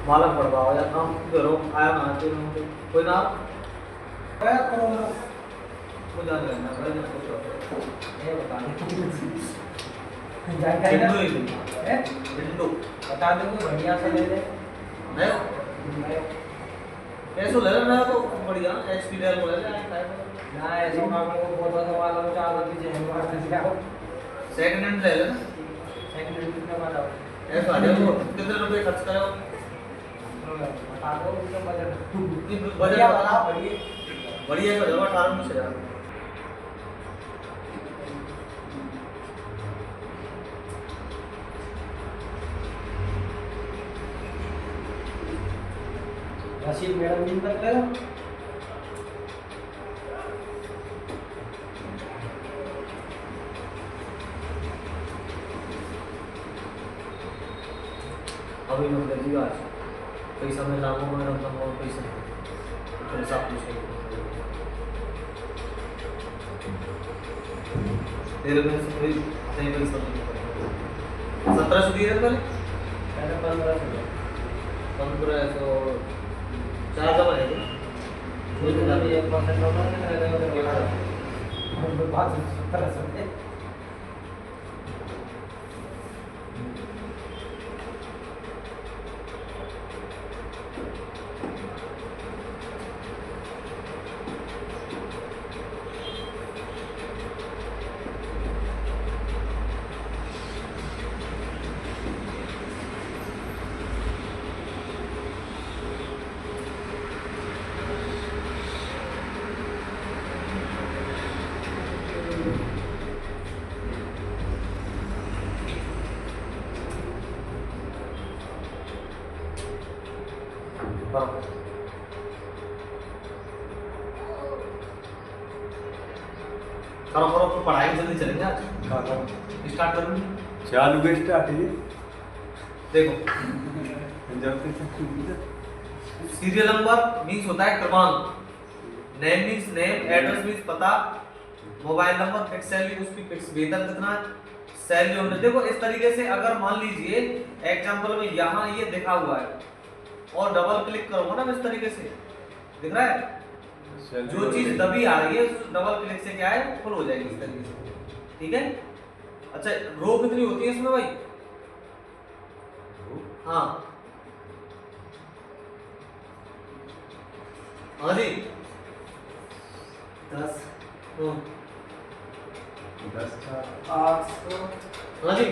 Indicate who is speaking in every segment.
Speaker 1: मालक पड़वाओ या काम करो आया ना तो कोई ना
Speaker 2: क्या करो
Speaker 1: वो जान लेना भाई ना कुछ
Speaker 2: ये बता जानकारी ना है
Speaker 1: बिंदु
Speaker 2: बता दो कोई बढ़िया सा ले ले
Speaker 1: है ऐसो ले लेना तो बढ़िया एचपी डेल ले ले
Speaker 2: ना ऐसे मांग को फोटो से वाला में चाल दीजिए हम बाहर से जाओ
Speaker 1: सेकंड हैंड ले लेना
Speaker 2: सेकंड हैंड कितना बताओ
Speaker 1: ऐसा आ जाओ कितने रुपए खर्च करो
Speaker 2: बता दो उसका बजट
Speaker 1: बजट
Speaker 2: बढ़िया वाला बढ़िया
Speaker 1: बढ़िया का जगह 18-19 हजार
Speaker 2: रसीद मैडम दिन तक ले लो
Speaker 1: अभी मतलब जी आज पैसा में लाखों में रकम और पैसा तो हिसाब पूछे तेरे में से कोई नहीं पैसा 1700 दिए थे
Speaker 2: पहले
Speaker 1: 1500 चार जमा है
Speaker 2: पहले 1% होगा और बाद 1700
Speaker 1: करो करो तो पढ़ाई जल्दी चलेंगे आज स्टार्ट करो
Speaker 3: चालू के स्टार्ट है
Speaker 1: देखो
Speaker 3: जब तक
Speaker 1: सीरियल नंबर मींस होता है क्रमांक name means name address means पता मोबाइल नंबर फिक्स सैलरी उसकी फिक्स वेतन कितना सैलरी होने देखो इस तरीके से अगर मान लीजिए एग्जांपल में यहाँ ये दिखा हुआ है और डबल क्लिक करूंगा ना इस तरीके से दिख रहा है जो चीज दबी आ रही है डबल क्लिक से क्या है फुल हो जाएगी इस तरीके से ठीक है अच्छा रो कितनी होती है इसमें भाई हाँ हाँ जी 10
Speaker 2: 800
Speaker 1: हाँ जी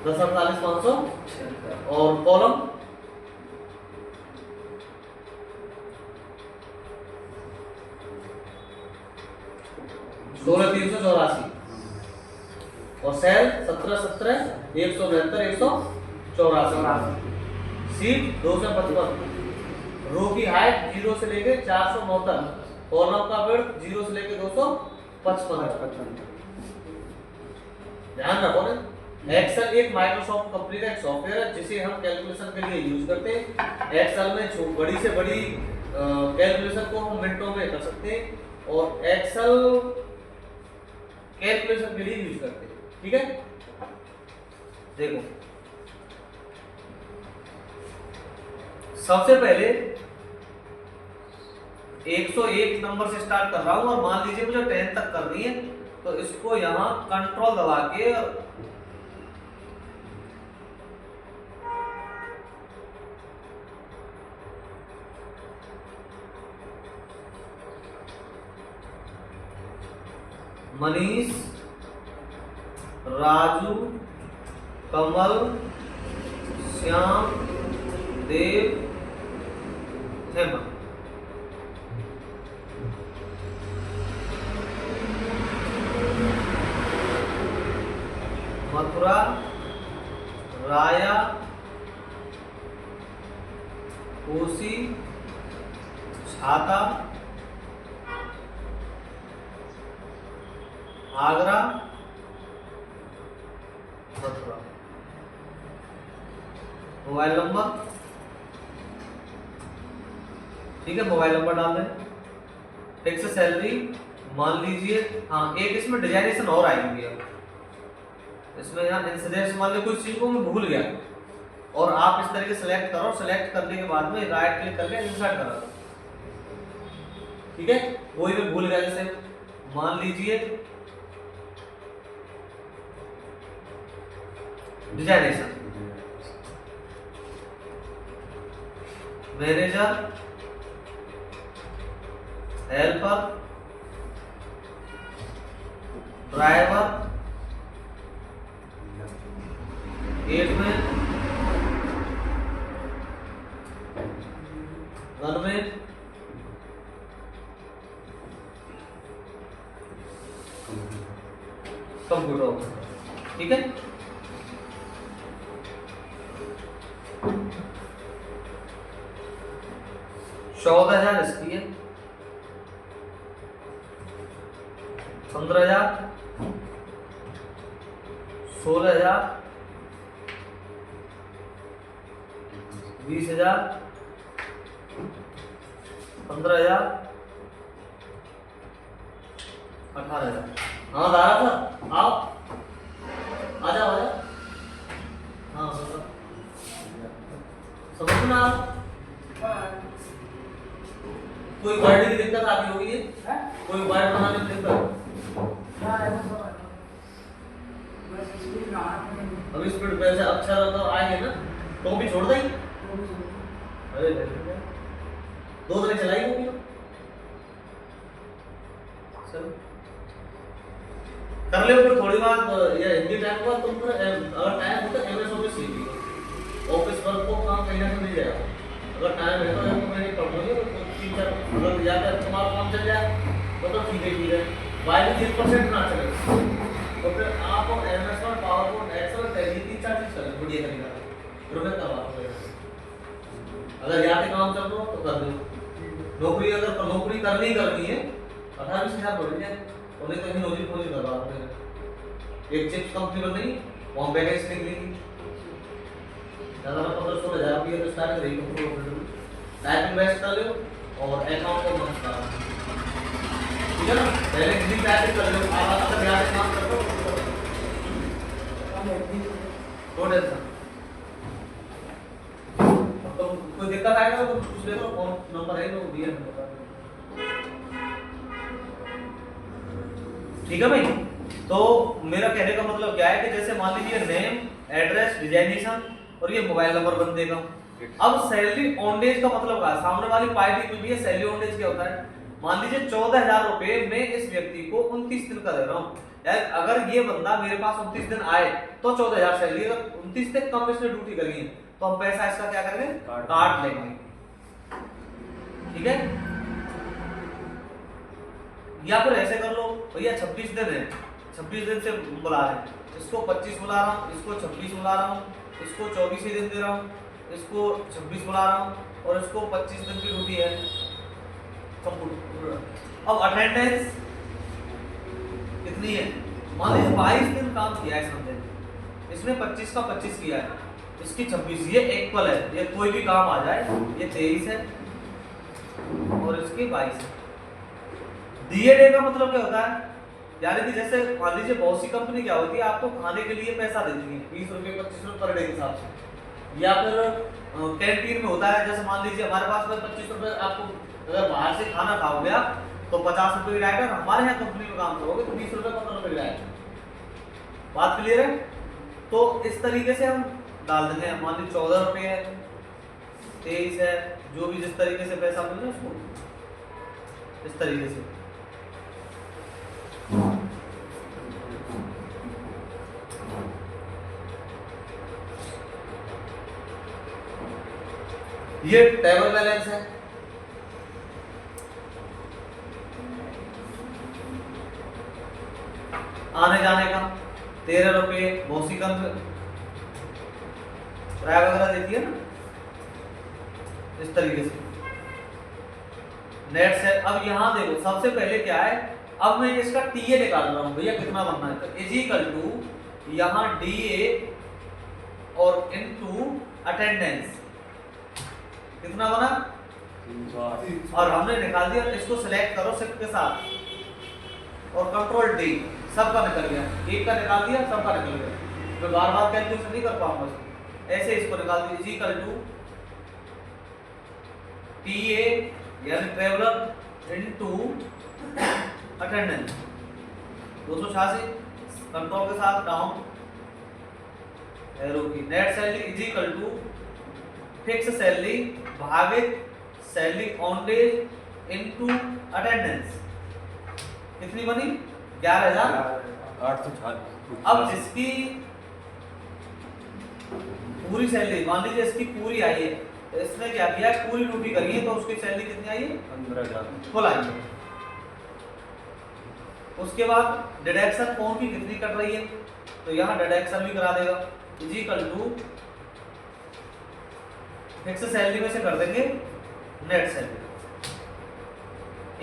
Speaker 1: 10 48 500 और कॉलम 16 384 और सेल 17 17 172 184 सीट 255 रो की हाइट 0 से लेके 469 कॉलम का विड्थ 0 से लेके 255 ध्यान रखो ना एक्सेल एक माइक्रोसॉफ्ट कंपनी का एक सॉफ्टवेयर है जिसे हम कैलकुलेशन के लिए यूज करते हैं एक्सेल में बड़ी से बड़ी कैलकुलेशन को हम मिनटों में कर सकते हैं और एक्सेल कैलकुलेशन के लिए यूज करते हैं ठीक है देखो सबसे पहले 101 नंबर से स्टार्ट कर रहा हूं और मान लीजिए मुझे 10 तक करनी है तो इसको यहां कंट्रोल दबा के मनीष राजू कमल श्याम देव हेमा मथुरा राया कोसी छाता आगरा मथुरा मोबाइल नंबर ठीक है मोबाइल नंबर डाल दें फिक्स सैलरी मान लीजिए हाँ एक इसमें डिजाइनेशन और आएगी अब इसमें यहाँ इंसिडेंस मान लो कोई चीज को मैं भूल गया और आप इस तरीके सेलेक्ट करो, सेलेक्ट करने के बाद में राइट क्लिक करके इंसर्ट करो, ठीक है। वही मैं भूल गया, जैसे मान लीजिए designation, manager, helper, driver, gateman, gunman, computer, ठीक है। चौदह 14,000 इसकी है, 15,000, 16,000, 20,000, 15,000, 18,000। हाँ दारा था, आओ आ जाओ आ जाओ। हाँ समझ ना, कोई वर्ड की दिक्कत आती होगी ये, कोई वर्ड बनाने में दिक्कत, अभी स्पीड वैसे अक्षर तो आएंगे ना, तो भी छोड़ देंगे। अरे दो दिन चलाई होगी चलो कर ले। फिर थोड़ी बात ये हिंदी टाइम का तुम फिर अगर टाइम होता है एमएस ऑफिस सीख लो, ऑफिस वर्क को काम कहीं ना कहीं मिल जाएगा। अगर टाइम है तो मैंने पढ़ लो, तो 3-4 अगर जाकर तुम्हारा काम चल जाए तो ठीक है। वाई भी 30% ना चले तो फिर आप एमएस और पावरपॉइंट एक्सेल टैली 3-4 चीज चले बढ़िया तरीका फिर मैं करवा दूंगा। अगर यहाँ पे काम चल रहा हो तो कर दो। नौकरी अगर नौकरी करनी है 28,000 बढ़ जाए और नहीं तो कहीं नौकरी खोज करवा दो। एक चिप्स कंपनी बन रही वहाँ वैकेंसी निकलेगी ज़्यादा 15-16,000 रुपये तो स्टार्ट करेगी कंपनी। टाइपिंग बेस्ट कर लो और अकाउंट को मत करो, ठीक है ना। पहले हिंदी टाइपिंग कर लो, आप अगर यहाँ पे काम कर लो नो टेंशन। तो कोई दिक्कत आएगा तो पूछ लेना, फोन नंबर है तो दिया नंबर, ठीक है भाई। तो मेरा कहने का मतलब क्या है कि जैसे मान लीजिए नेम, एड्रेस, डिजाइनेशन और ये मोबाइल नंबर बन देगा। अब सैलरी ऑन डेज का मतलब क्या है, सामने वाली पार्टी को भी है सैलरी ऑन डेज क्या होता है। मान लीजिए 14,000 रुपए मैं इस व्यक्ति को 29 दिन का दे रहा हूँ। अगर ये बंदा मेरे पास 29 दिन आए तो 14,000 सैलरी, अगर 29 से कम इसने ड्यूटी करी है तो हम पैसा इसका क्या करेंगे, काट लेंगे, ठीक है। या फिर ऐसे कर लो भैया 26 दिन है, 26 दिन से बुला रहे हैं, इसको 25 बुला रहा हूँ, इसको 26 बुला रहा हूँ, इसको 24 ही दिन दे रहा हूँ, इसको 26 बुला रहा हूँ और इसको 25 दिन की ड्यूटी है। अब अटेंडेंस कितनी है, मान लीजिए 22 दिन काम किया है इस बंदे ने, इसने 25 का 25 किया है, इसकी 26, ये इक्वल है, ये कोई भी काम आ जाए, ये 23 है और इसकी 22 है। दिए डे का मतलब क्या होता है, यानी कि जैसे मान लीजिए बहुत सी कंपनी क्या होती है आपको खाने के लिए पैसा देती है 20 रुपये 25 रुपये पर डे के हिसाब से, या फिर कैंटीन में होता है, जैसे मान लीजिए हमारे पास में 25 रुपये, आपको अगर बाहर से खाना खाओगे आप तो 50 रुपये की राइट, हमारे यहाँ कंपनी में काम करोगे तो 20 रुपये 15 रुपये की राइट। बात क्लियर है। तो इस तरीके से हम डाल देंगे, मान लीजिए 14 रुपये है, 23 है, जो भी जिस तरीके से पैसा मिले उसको इस तरीके से। ये टेबल बैलेंस है, आने जाने का 13 रुपये, बहुत कम किराया वगैरह देती है ना, इस तरीके से नेट से। अब यहाँ देखो सबसे पहले क्या है, अब मैं इसका टीए निकाल रहा हूँ भैया कितना बनना है, तो इज इक्वल टू यहाँ डीए और इनटू अटेंडेंस कितना बना, और हमने निकाल दिया। इसको सिलेक्ट करो शिफ्ट के साथ और कंट्रोल डी, सबका निकल गया, एक का निकाल दिया सबका निकल गया। मैं बार बार कैलकुलेशन नहीं कर पाऊंगा इसको। ऐसे इसको निकाल दीजिए इक्वल टू TA यानी ट्रेवलर इनटू अटेंडेंस 286 कंट्रोल के साथ डाउन एरो की net salary is equal to fix salary भागित salary on days into attendance कितनी बनी 11,000।
Speaker 3: 840।
Speaker 1: अब इसकी पूरी सैलरी मान लीजिए इसकी पूरी आई है तो इसने क्या किया पूरी ड्यूटी करी है तो उसकी सैलरी कितनी आई है
Speaker 3: 15,000।
Speaker 1: फुल आई है। उसके बाद डिडक्शन कौन की कितनी कट रही है तो यहाँ डिडक्शन भी करा देगा is equal to fix salary में से कर देंगे नेट सैलरी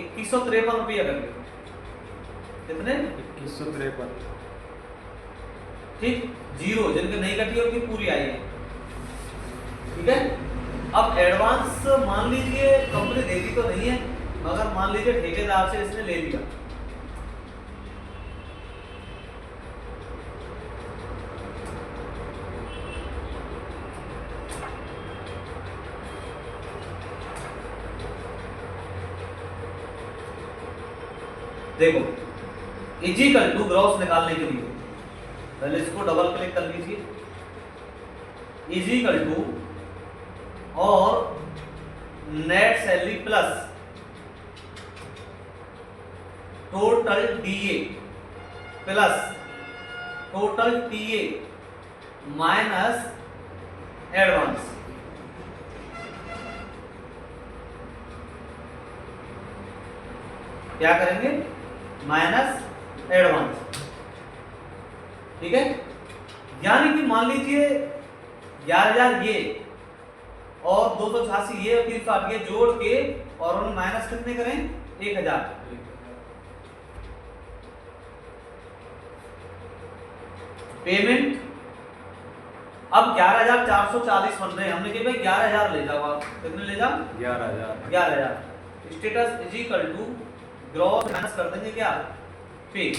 Speaker 1: 2153 रुपया करके कितने
Speaker 3: 2153।
Speaker 1: ठीक जीरो जिनके नहीं कटी है उनकी पूरी आई है। ठीक है अब एडवांस मान लीजिए कंपनी देती तो नहीं है मगर मान लीजिए ठेकेदार से इसने ले लिया देखो इजिकल टू ग्रॉस निकालने के लिए पहले इसको डबल क्लिक कर लीजिए इजिकल टू और net salary plus total DA plus total TA minus advance क्या करेंगे माइनस एडवांस। ठीक है यानी कि मान लीजिए 11,000 ये और 286 ये और 360 ये जोड़ के और उन माइनस कितने करें 1,000 पेमेंट। अब 11,440 बन रहे हैं हमने कि भाई 11,000 ले जाओ आप कितने ले जाओ
Speaker 3: 11,000।
Speaker 1: Status is equal to gross minus कर देंगे क्या पे